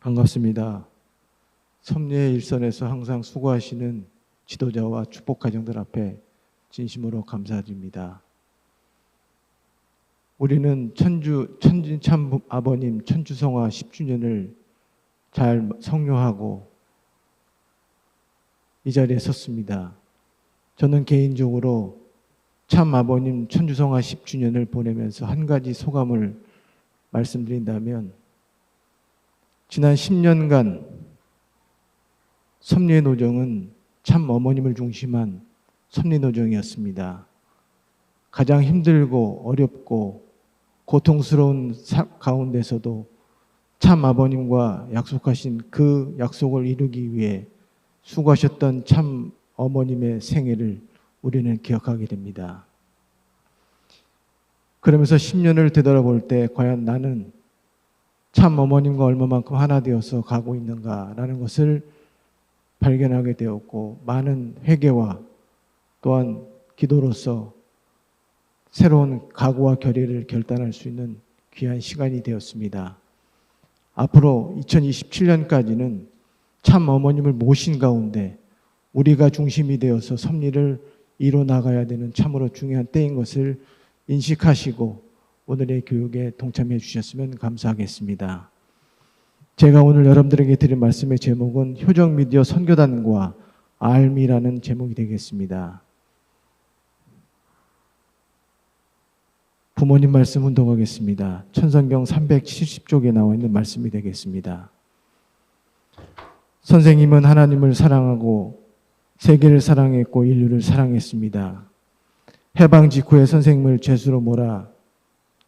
반갑습니다. 섭리의 일선에서 항상 수고하시는 지도자와 축복 가정들 앞에 진심으로 감사드립니다. 우리는 천진참 아버님 천주성화 10주년을 잘 성료하고 이 자리에 섰습니다. 저는 개인적으로 참 아버님 천주성화 10주년을 보내면서 한 가지 소감을 말씀드린다면, 지난 10년간 섭리의 노정은 참 어머님을 중심한 섭리 노정이었습니다. 가장 힘들고 어렵고 고통스러운 가운데서도 참 아버님과 약속하신 그 약속을 이루기 위해 수고하셨던 참 어머님의 생애를 우리는 기억하게 됩니다. 그러면서 10년을 되돌아볼 때 과연 나는 참 어머님과 얼마만큼 하나 되어서 가고 있는가라는 것을 발견하게 되었고, 많은 회개와 또한 기도로서 새로운 각오와 결의를 결단할 수 있는 귀한 시간이 되었습니다. 앞으로 2027년까지는 참 어머님을 모신 가운데 우리가 중심이 되어서 섭리를 이뤄 나가야 되는 참으로 중요한 때인 것을 인식하시고 오늘의 교육에 동참해 주셨으면 감사하겠습니다. 제가 오늘 여러분들에게 드릴 말씀의 제목은 효정미디어 선교단과 알미라는 제목이 되겠습니다. 부모님 말씀 운동하겠습니다. 천성경 370쪽에 나와 있는 말씀이 되겠습니다. 선생님은 하나님을 사랑하고 세계를 사랑했고 인류를 사랑했습니다. 해방 직후에 선생님을 죄수로 몰아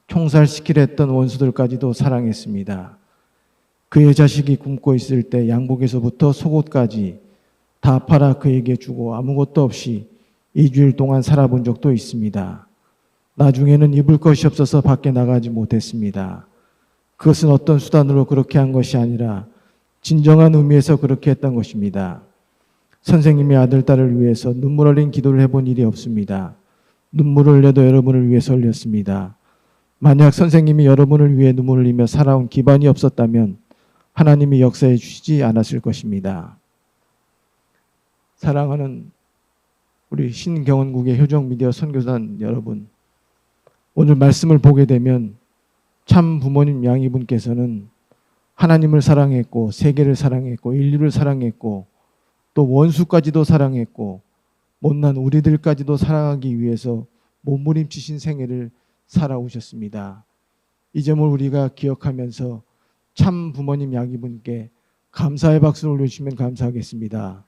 총살시키려 했던 원수들까지도 사랑했습니다. 그의 자식이 굶고 있을 때 양복에서부터 속옷까지 다 팔아 그에게 주고 아무것도 없이 2주일 동안 살아본 적도 있습니다. 나중에는 입을 것이 없어서 밖에 나가지 못했습니다. 그것은 어떤 수단으로 그렇게 한 것이 아니라 진정한 의미에서 그렇게 했던 것입니다. 선생님의 아들, 딸을 위해서 눈물 흘린 기도를 해본 일이 없습니다. 눈물을 흘려도 여러분을 위해서 흘렸습니다. 만약 선생님이 여러분을 위해 눈물을 흘리며 살아온 기반이 없었다면 하나님이 역사해 주시지 않았을 것입니다. 사랑하는 우리 신경원국의 효정미디어 선교단 여러분, 오늘 말씀을 보게 되면 참 부모님 양이분께서는 하나님을 사랑했고 세계를 사랑했고 인류를 사랑했고 또 원수까지도 사랑했고 못난 우리들까지도 사랑하기 위해서 몸부림치신 생애를 살아오셨습니다. 이 점을 우리가 기억하면서 참 부모님 양이분께 감사의 박수를 올려주시면 감사하겠습니다.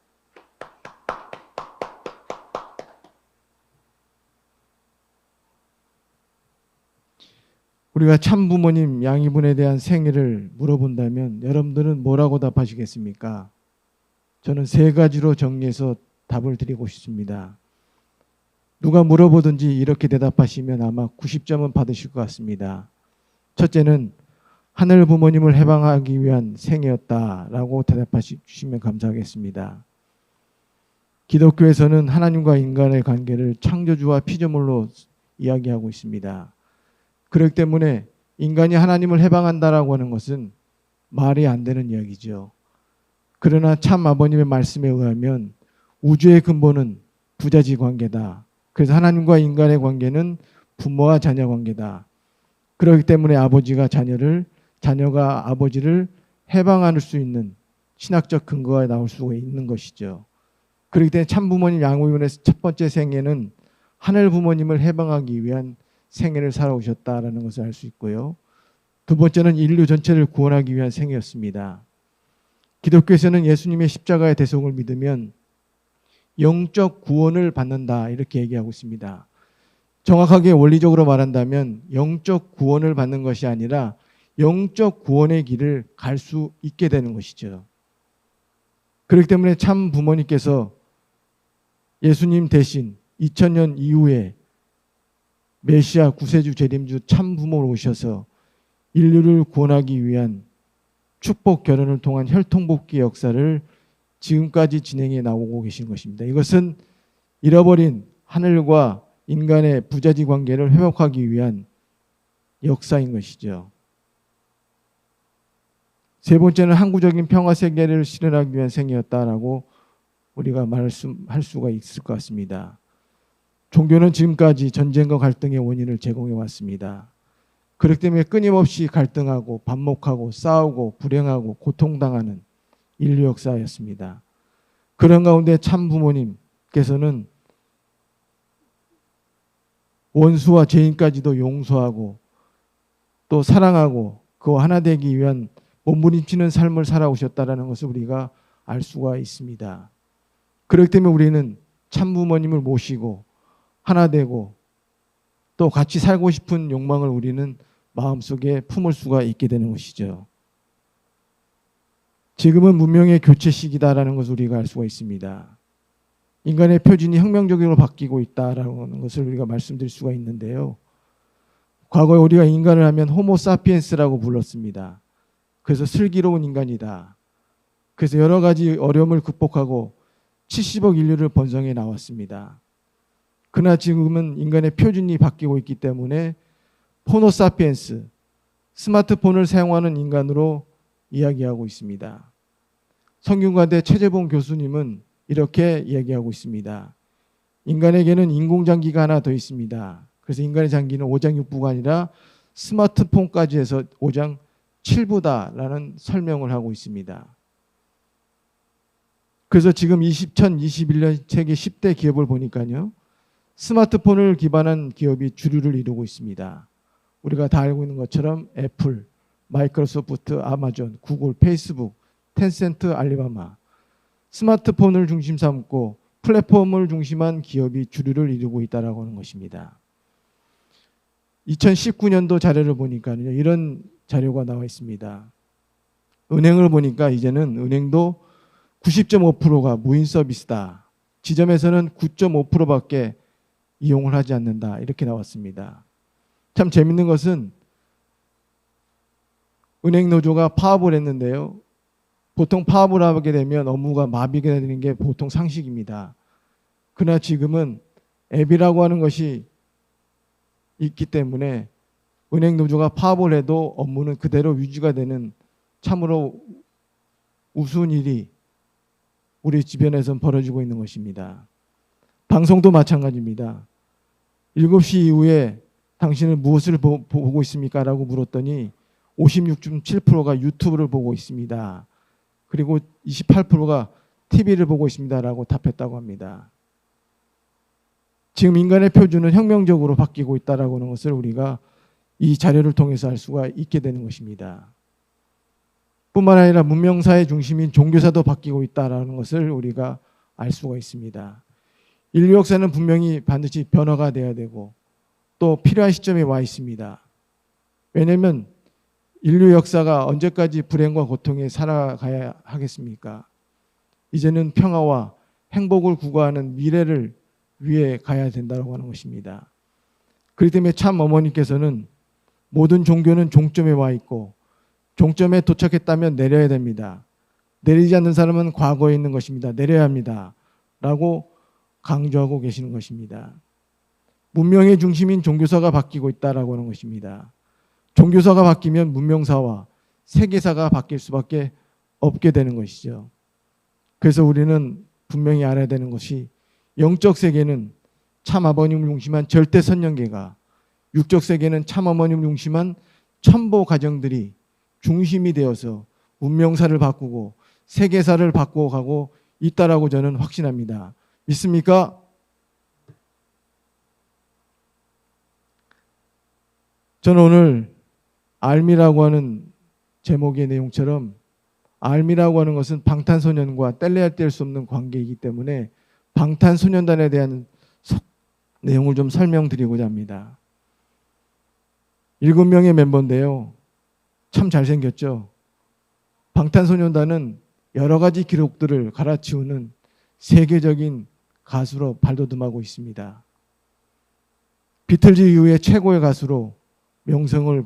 우리가 참 부모님 양이분에 대한 생애를 물어본다면 여러분들은 뭐라고 답하시겠습니까? 저는 세 가지로 정리해서 답을 드리고 싶습니다. 누가 물어보든지 이렇게 대답하시면 아마 90점은 받으실 것 같습니다. 첫째는 하늘 부모님을 해방하기 위한 생애였다라고 대답하시면 감사하겠습니다. 기독교에서는 하나님과 인간의 관계를 창조주와 피조물로 이야기하고 있습니다. 그렇기 때문에 인간이 하나님을 해방한다라고 하는 것은 말이 안 되는 이야기죠. 그러나 참 아버님의 말씀에 의하면 우주의 근본은 부자지 관계다. 그래서 하나님과 인간의 관계는 부모와 자녀 관계다. 그렇기 때문에 아버지가 자녀를, 자녀가 아버지를 해방할 수 있는 신학적 근거가 나올 수가 있는 것이죠. 그렇기 때문에 참 부모님 양육원의 첫 번째 생애는 하늘 부모님을 해방하기 위한 생애를 살아오셨다라는 것을 알 수 있고요. 두 번째는 인류 전체를 구원하기 위한 생애였습니다. 기독교에서는 예수님의 십자가의 대속을 믿으면 영적 구원을 받는다 이렇게 얘기하고 있습니다. 정확하게 원리적으로 말한다면 영적 구원을 받는 것이 아니라 영적 구원의 길을 갈 수 있게 되는 것이죠. 그렇기 때문에 참 부모님께서 예수님 대신 2000년 이후에 메시아 구세주 재림주 참 부모로 오셔서 인류를 구원하기 위한 축복 결혼을 통한 혈통복귀 역사를 지금까지 진행해 나오고 계신 것입니다. 이것은 잃어버린 하늘과 인간의 부자지 관계를 회복하기 위한 역사인 것이죠. 세 번째는 항구적인 평화 세계를 실현하기 위한 생이었다라고 우리가 말씀할 수가 있을 것 같습니다. 종교는 지금까지 전쟁과 갈등의 원인을 제공해 왔습니다. 그렇기 때문에 끊임없이 갈등하고 반목하고 싸우고 불행하고 고통당하는 인류 역사였습니다. 그런 가운데 참 부모님께서는 원수와 죄인까지도 용서하고 또 사랑하고 그와 하나 되기 위한 몸부림치는 삶을 살아오셨다는 것을 우리가 알 수가 있습니다. 그렇기 때문에 우리는 참 부모님을 모시고 하나 되고 또 같이 살고 싶은 욕망을 우리는 마음속에 품을 수가 있게 되는 것이죠. 지금은 문명의 교체 시기다라는 것을 우리가 알 수가 있습니다. 인간의 표준이 혁명적으로 바뀌고 있다라는 것을 우리가 말씀드릴 수가 있는데요. 과거에 우리가 인간을 하면 호모 사피엔스라고 불렀습니다. 그래서 슬기로운 인간이다. 그래서 여러 가지 어려움을 극복하고 70억 인류를 번성해 나왔습니다. 그러나 지금은 인간의 표준이 바뀌고 있기 때문에 호모사피엔스, 스마트폰을 사용하는 인간으로 이야기하고 있습니다. 성균관대 최재봉 교수님은 이렇게 이야기하고 있습니다. 인간에게는 인공장기가 하나 더 있습니다. 그래서 인간의 장기는 5장 6부가 아니라 스마트폰까지 해서 5장 7부다라는 설명을 하고 있습니다. 그래서 지금 2021년 세계 10대 기업을 보니까요. 스마트폰을 기반한 기업이 주류를 이루고 있습니다. 우리가 다 알고 있는 것처럼 애플, 마이크로소프트, 아마존, 구글, 페이스북, 텐센트, 알리바마. 스마트폰을 중심 삼고 플랫폼을 중심한 기업이 주류를 이루고 있다라고 하는 것입니다. 2019년도 자료를 보니까요. 이런 자료가 나와 있습니다. 은행을 보니까 이제는 은행도 90.5%가 무인 서비스다. 지점에서는 9.5%밖에 이용을 하지 않는다. 이렇게 나왔습니다. 참 재밌는 것은 은행노조가 파업을 했는데요. 보통 파업을 하게 되면 업무가 마비가 되는 게 보통 상식입니다. 그러나 지금은 앱이라고 하는 것이 있기 때문에 은행노조가 파업을 해도 업무는 그대로 유지가 되는 참으로 우스운 일이 우리 주변에선 벌어지고 있는 것입니다. 방송도 마찬가지입니다. 7시 이후에 당신은 무엇을 보고 있습니까? 라고 물었더니 56.7%가 유튜브를 보고 있습니다. 그리고 28%가 TV를 보고 있습니다. 라고 답했다고 합니다. 지금 인간의 표준은 혁명적으로 바뀌고 있다라고 하는 것을 우리가 이 자료를 통해서 알 수가 있게 되는 것입니다. 뿐만 아니라 문명사의 중심인 종교사도 바뀌고 있다는 것을 우리가 알 수가 있습니다. 인류 역사는 분명히 반드시 변화가 되어야 되고 또 필요한 시점에 와 있습니다. 왜냐하면 인류 역사가 언제까지 불행과 고통에 살아가야 하겠습니까? 이제는 평화와 행복을 구가하는 미래를 위해 가야 된다고 하는 것입니다. 그렇기 때문에 참 어머니께서는 모든 종교는 종점에 와 있고 종점에 도착했다면 내려야 됩니다. 내리지 않는 사람은 과거에 있는 것입니다. 내려야 합니다. 라고 강조하고 계시는 것입니다. 문명의 중심인 종교사가 바뀌고 있다라고 하는 것입니다. 종교사가 바뀌면 문명사와 세계사가 바뀔 수밖에 없게 되는 것이죠. 그래서 우리는 분명히 알아야 되는 것이 영적 세계는 참 아버님을 중심한 절대 선령계가, 육적 세계는 참 어머님을 중심한 첨보 가정들이 중심이 되어서 문명사를 바꾸고 세계사를 바꿔가고 있다라고 저는 확신합니다. 믿습니까? 저는 오늘 알미라고 하는 제목의 내용처럼 알미라고 하는 것은 방탄소년과 뗄래야 뗄 수 없는 관계이기 때문에 방탄소년단에 대한 내용을 좀 설명드리고자 합니다. 7명의 멤버인데요. 참 잘생겼죠. 방탄소년단은 여러 가지 기록들을 갈아치우는 세계적인 가수로 발돋움하고 있습니다. 비틀즈 이후에 최고의 가수로 명성을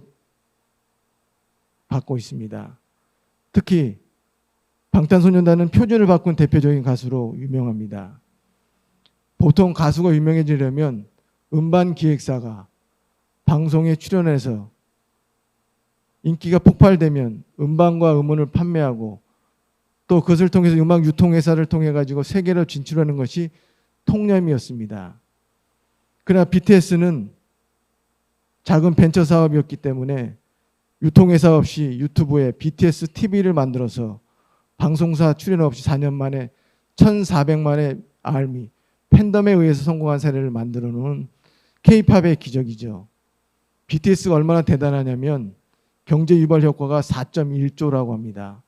받고 있습니다. 특히 방탄소년단은 표준을 바꾼 대표적인 가수로 유명합니다. 보통 가수가 유명해지려면 음반 기획사가 방송에 출연해서 인기가 폭발되면 음반과 음원을 판매하고 또 그것을 통해서 음악 유통회사를 통해 가지고 세계로 진출하는 것이 통념이었습니다. 그러나 BTS는 작은 벤처 사업이었기 때문에 유통회사 없이 유튜브에 BTS TV를 만들어서 방송사 출연 없이 4년 만에 1,400만의 아미 팬덤에 의해서 성공한 사례를 만들어 놓은 K-팝의 기적이죠. BTS가 얼마나 대단하냐면 경제 유발 효과가 4.1조라고 합니다.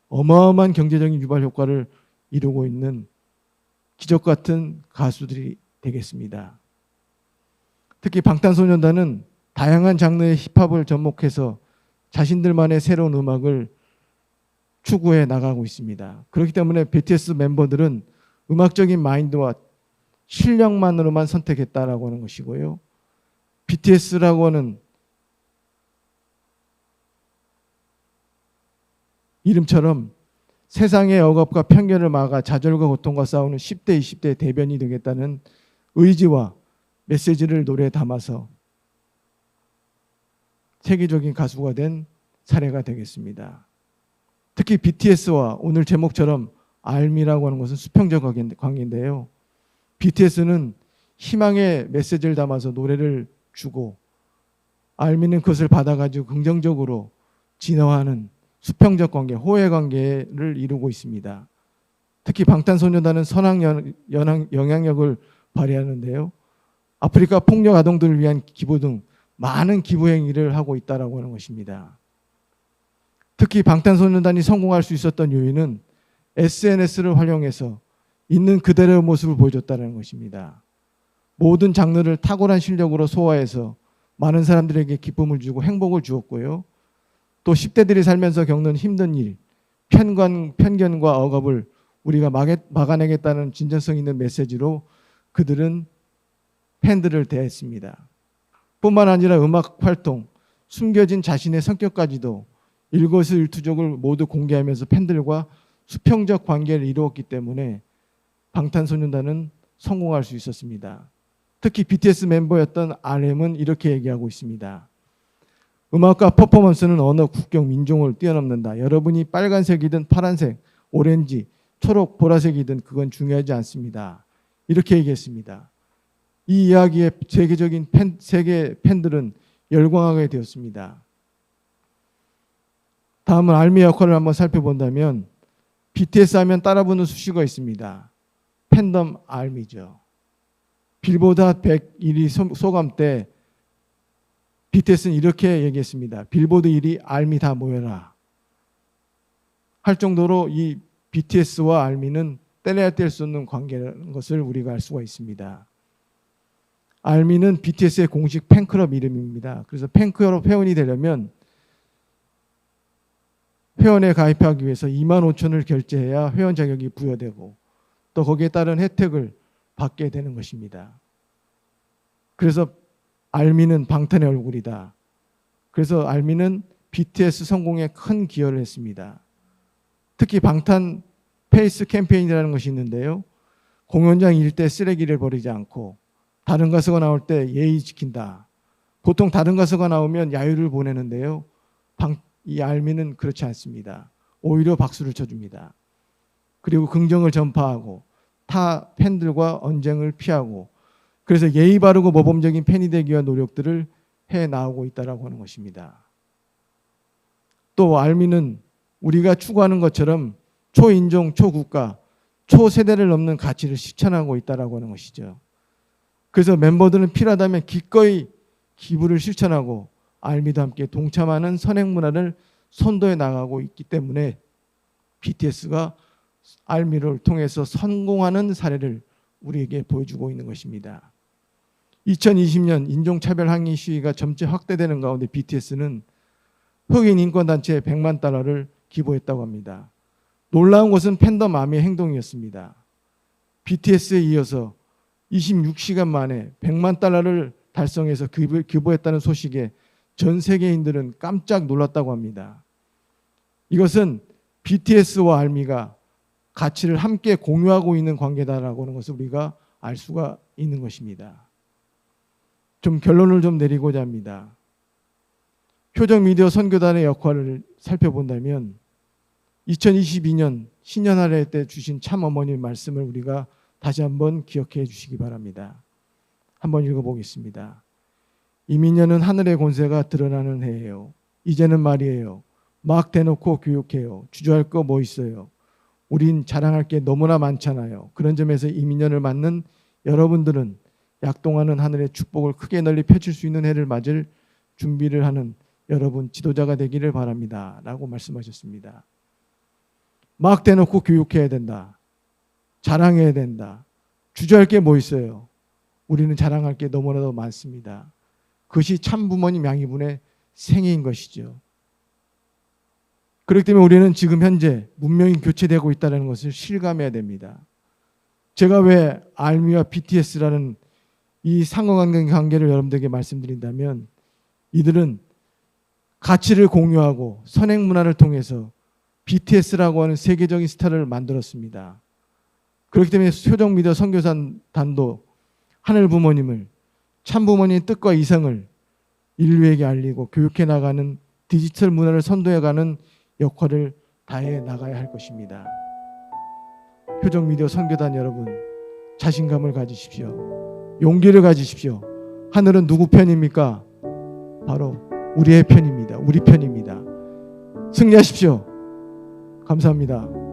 어마어마한 경제적인 유발 효과를 이루고 있는 기적 같은 가수들이 되겠습니다. 특히 방탄소년단은 다양한 장르의 힙합을 접목해서 자신들만의 새로운 음악을 추구해 나가고 있습니다. 그렇기 때문에 BTS 멤버들은 음악적인 마인드와 실력만으로만 선택했다라고 하는 것이고요. BTS라고 하는 이름처럼 세상의 억압과 편견을 막아 좌절과 고통과 싸우는 10대, 20대의 대변이 되겠다는 의지와 메시지를 노래에 담아서 세계적인 가수가 된 사례가 되겠습니다. 특히 BTS와 오늘 제목처럼 알미라고 하는 것은 수평적 관계인데요. BTS는 희망의 메시지를 담아서 노래를 주고 알미는 그것을 받아가지고 긍정적으로 진화하는 수평적 관계, 호혜 관계를 이루고 있습니다. 특히 방탄소년단은 선한 영향력을 발휘하는데요. 아프리카 폭력 아동들을 위한 기부 등 많은 기부 행위를 하고 있다고 하는 것입니다. 특히 방탄소년단이 성공할 수 있었던 요인은 SNS를 활용해서 있는 그대로의 모습을 보여줬다는 것입니다. 모든 장르를 탁월한 실력으로 소화해서 많은 사람들에게 기쁨을 주고 행복을 주었고요. 또 10대들이 살면서 겪는 힘든 일, 편견과 억압을 우리가 막아내겠다는 진정성 있는 메시지로 그들은 팬들을 대했습니다. 뿐만 아니라 음악 활동, 숨겨진 자신의 성격까지도 일거수일투족을 모두 공개하면서 팬들과 수평적 관계를 이루었기 때문에 방탄소년단은 성공할 수 있었습니다. 특히 BTS 멤버였던 RM은 이렇게 얘기하고 있습니다. 음악과 퍼포먼스는 어느 국경, 민족을 뛰어넘는다. 여러분이 빨간색이든 파란색, 오렌지, 초록, 보라색이든 그건 중요하지 않습니다. 이렇게 얘기했습니다. 이 이야기에 세계적인 세계 팬들은 열광하게 되었습니다. 다음은 알미 역할을 한번 살펴본다면 BTS 하면 따라붙는 수식어가 있습니다. 팬덤 알미죠. 빌보드 핫 101위 소감 때 BTS는 이렇게 얘기했습니다. 빌보드 1위 알미 다 모여라. 할 정도로 이 BTS와 알미는 떼려야 뗄 수 없는 관계라는 것을 우리가 알 수가 있습니다. 알미는 BTS의 공식 팬클럽 이름입니다. 그래서 팬클럽 회원이 되려면 회원에 가입하기 위해서 25,000원을 결제해야 회원 자격이 부여되고 또 거기에 따른 혜택을 받게 되는 것입니다. 그래서 알미는 방탄의 얼굴이다. 그래서 알미는 BTS 성공에 큰 기여를 했습니다. 특히 방탄 페이스 캠페인이라는 것이 있는데요. 공연장 일대 쓰레기를 버리지 않고 다른 가수가 나올 때 예의 지킨다. 보통 다른 가수가 나오면 야유를 보내는데요. 이 알미는 그렇지 않습니다. 오히려 박수를 쳐줍니다. 그리고 긍정을 전파하고 타 팬들과 언쟁을 피하고 그래서 예의 바르고 모범적인 팬이 되기 위한 노력들을 해 나오고 있다고 하는 것입니다. 또 알미는 우리가 추구하는 것처럼 초인종, 초국가, 초세대를 넘는 가치를 실천하고 있다고 하는 것이죠. 그래서 멤버들은 필요하다면 기꺼이 기부를 실천하고 알미도 함께 동참하는 선행 문화를 선도해 나가고 있기 때문에 BTS가 알미를 통해서 성공하는 사례를 우리에게 보여주고 있는 것입니다. 2020년 인종차별 항의 시위가 점차 확대되는 가운데 BTS는 흑인 인권단체에 100만 달러를 기부했다고 합니다. 놀라운 것은 팬덤 아미의 행동이었습니다. BTS에 이어서 26시간 만에 100만 달러를 달성해서 기부했다는 소식에 전 세계인들은 깜짝 놀랐다고 합니다. 이것은 BTS와 알미가 가치를 함께 공유하고 있는 관계다라고 하는 것을 우리가 알 수가 있는 것입니다. 좀 결론을 좀 내리고자 합니다. 표적 미디어 선교단의 역할을 살펴본다면 2022년 신년할애 때 주신 참 어머니의 말씀을 우리가 다시 한번 기억해 주시기 바랍니다. 한번 읽어보겠습니다. 이민년은 하늘의 권세가 드러나는 해예요. 이제는 말이에요. 막 대놓고 교육해요. 주저할 거 뭐 있어요. 우린 자랑할 게 너무나 많잖아요. 그런 점에서 이민년을 맞는 여러분들은 약동하는 하늘의 축복을 크게 널리 펼칠 수 있는 해를 맞을 준비를 하는 여러분 지도자가 되기를 바랍니다. 라고 말씀하셨습니다. 막 대놓고 교육해야 된다. 자랑해야 된다. 주저할 게 뭐 있어요. 우리는 자랑할 게 너무나도 많습니다. 그것이 참 부모님 양이분의 생애인 것이죠. 그렇기 때문에 우리는 지금 현재 문명이 교체되고 있다는 것을 실감해야 됩니다. 제가 왜 알미와 BTS라는 이 상호관계를 여러분들에게 말씀드린다면 이들은 가치를 공유하고 선행 문화를 통해서 BTS라고 하는 세계적인 스타를 만들었습니다. 그렇기 때문에 표적 미디어 선교단도 하늘 부모님을 참 부모님의 뜻과 이성을 인류에게 알리고 교육해 나가는 디지털 문화를 선도해가는 역할을 다해 나가야 할 것입니다. 표적 미디어 선교단 여러분, 자신감을 가지십시오. 용기를 가지십시오. 하늘은 누구 편입니까? 바로 우리의 편입니다. 우리 편입니다. 승리하십시오. 감사합니다.